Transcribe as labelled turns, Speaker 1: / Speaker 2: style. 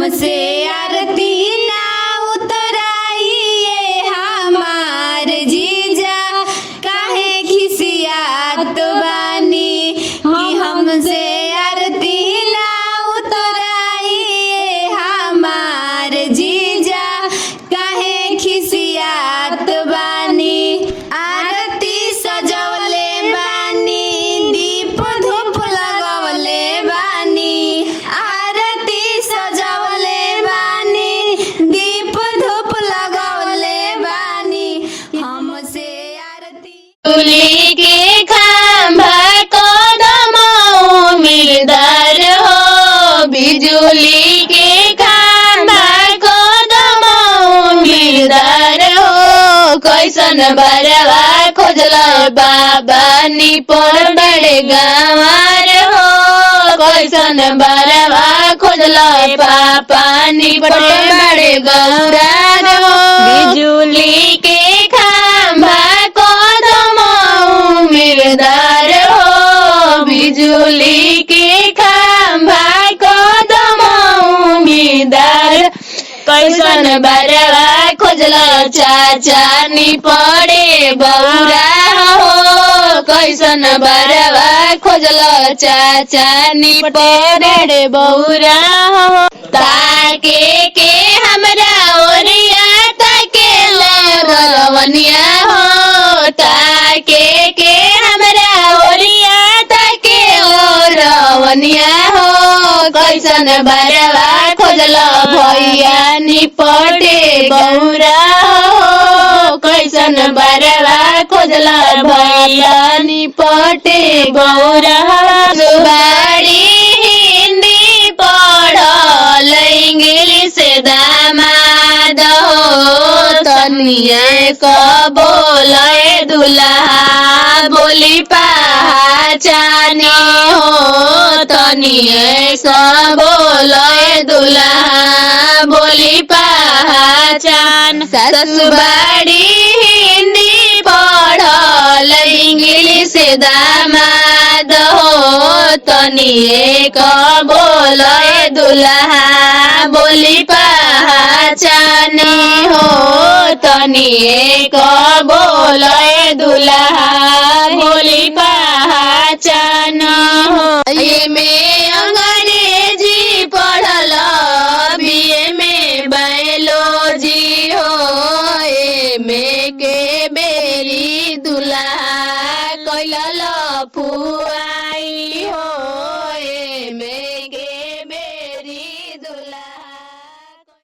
Speaker 1: हमसे आरती ना उतराइए हमार जीजा, काहे खिसियात बानी कि हमसे आरती ना उतराइए हमार जीजा, काहे खिसियात बानी। आरती सजवले बानी, दीप धूप लगवले बानी, आरती सजवले बानी, दीप धूप लगवले बानी, हमसे आरती।
Speaker 2: बिजुली के खंभा कदम उम्मीदवार हो, बिजुली के खंभा कदम उम्मीदवार हो। कैसन बरवा खोजल बाबा निपर बड़े गंवार हो, कैसन बरवा खोजल पापा निपर बड़े गौरार हो। बिजुली के खंभा कदम उम्मीदवार हो, बिजुली के खंभा कदम उम्मीदवार। कैसन बरवा खोजल चाचा निपड़े बौरा हो, कैसन बरवा खोजल चाचा निपड़े बौरा हो। ताके के हमरा ओरिया ताके रवनिया हो, ताके के हमरा ओरिया ताके रवनिया हो। कैसन बरवा खोजल भैया निपटे बौरा हो, कैसन बरवा खोजल भैया निपटे बौरा। सुबारी हिंदी पढ़ल इंग्लिश दामाद हो, तनिए क बोले दुल्हा बोली पहचानी हो, तनिए क बोले दुल्हा बोली पहचान। ससुबाड़ी हिंदी पढ़ल इंग्लिश दामाद हो, तनिए क बोले दुल्हा बोली पहचानी हो, तनिए क बोले दुल्हा बोली पहचान हो।